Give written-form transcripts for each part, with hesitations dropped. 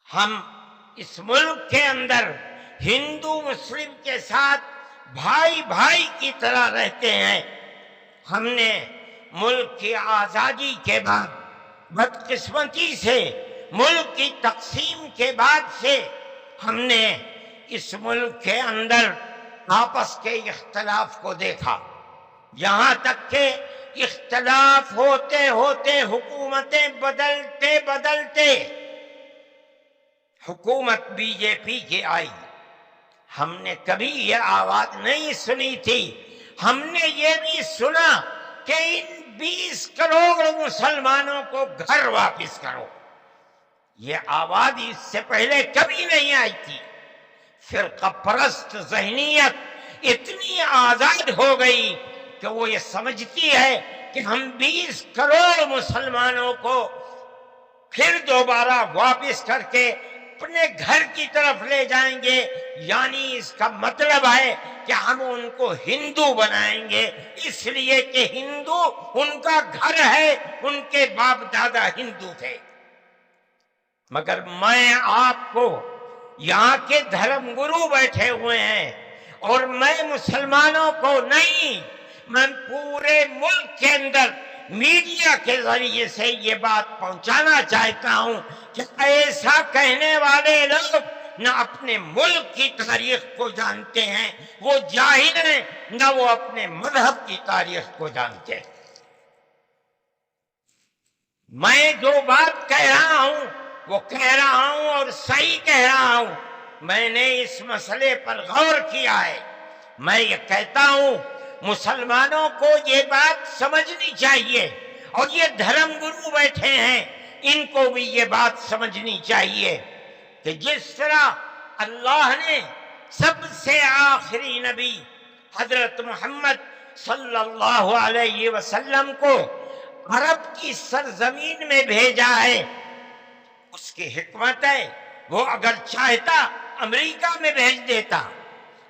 ہم اس ملک کے اندر ہندو مسلم کے ساتھ بھائی بھائی کی طرح رہتے ہیں۔ ہم نے ملک کی آزادی کے بعد بدقسمتی سے ملک کی تقسیم کے بعد سے ہم نے اس ملک کے اندر آپس کے اختلاف کو دیکھا، یہاں تک کہ اختلاف ہوتے ہوتے حکومتیں بدلتے بدلتے حکومت بی جے پی کی آئی۔ ہم نے کبھی یہ آواز نہیں سنی تھی، ہم نے یہ بھی سنا کہ ان 20 کروڑ مسلمانوں کو گھر واپس کرو۔ یہ آواز اس سے پہلے کبھی نہیں آئی تھی۔ فرقہ پرست ذہنیت اتنی آزاد ہو گئی کہ وہ یہ سمجھتی ہے کہ ہم 20 کروڑ مسلمانوں کو پھر دوبارہ واپس کر کے اپنے گھر کی طرف لے جائیں گے، یعنی اس کا مطلب ہے کہ ہم ان کو ہندو بنائیں گے، اس لیے کہ ہندو ان کا گھر ہے، ان کے باپ دادا ہندو تھے۔ مگر میں آپ کو یہاں کے دھرم گرو بیٹھے ہوئے ہیں اور میں مسلمانوں کو نہیں، میں پورے ملک کے اندر میڈیا کے ذریعے سے یہ بات پہنچانا چاہتا ہوں کہ ایسا کہنے والے لوگ نہ اپنے ملک کی تاریخ کو جانتے ہیں، وہ جاہل ہیں، نہ وہ اپنے مذہب کی تاریخ کو جانتے ہیں۔ میں جو بات کہہ رہا ہوں وہ کہہ رہا ہوں اور صحیح کہہ رہا ہوں، میں نے اس مسئلے پر غور کیا ہے۔ میں یہ کہتا ہوں مسلمانوں کو یہ بات سمجھنی چاہیے، اور یہ دھرم گرو بیٹھے ہیں ان کو بھی یہ بات سمجھنی چاہیے کہ جس طرح اللہ نے سب سے آخری نبی حضرت محمد صلی اللہ علیہ وسلم کو عرب کی سرزمین میں بھیجا ہے، اس کی حکمت ہے وہ اگر چاہتا امریکہ میں بھیج دیتا،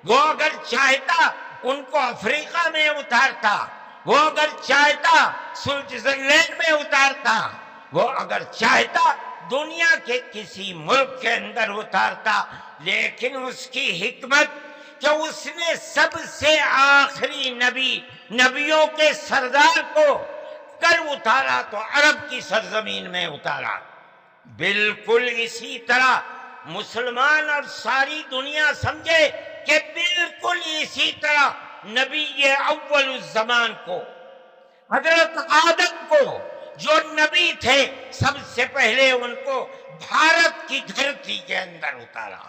وہ اگر چاہتا ان کو افریقہ میں اتارتا، وہ اگر چاہتا سوئٹزرلینڈ میں اتارتا، وہ اگر چاہتا دنیا کے کسی ملک کے اندر اتارتا، لیکن اس کی حکمت کہ اس نے سب سے آخری نبی، نبیوں کے سردار کو کر اتارا تو عرب کی سرزمین میں اتارا۔ بالکل اسی طرح مسلمان اور ساری دنیا سمجھے کہ بالکل اسی طرح نبی اول الزمان کو، حضرت آدم کو جو نبی تھے، سب سے پہلے ان کو بھارت کی دھرتی کے اندر اتارا۔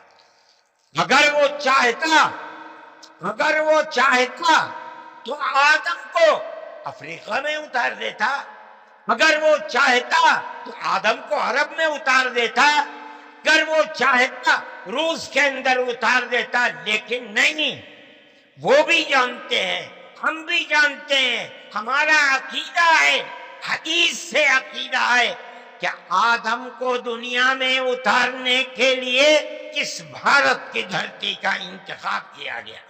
اگر وہ چاہتا تو آدم کو افریقہ میں اتار دیتا، اگر وہ چاہتا تو آدم کو عرب میں اتار دیتا، اگر وہ چاہتا روس کے اندر اتار دیتا، لیکن نہیں۔ وہ بھی جانتے ہیں، ہم بھی جانتے ہیں، ہمارا عقیدہ ہے، حدیث سے عقیدہ ہے کہ آدم کو دنیا میں اتارنے کے لیے اس بھارت کی دھرتی کا انتخاب کیا گیا۔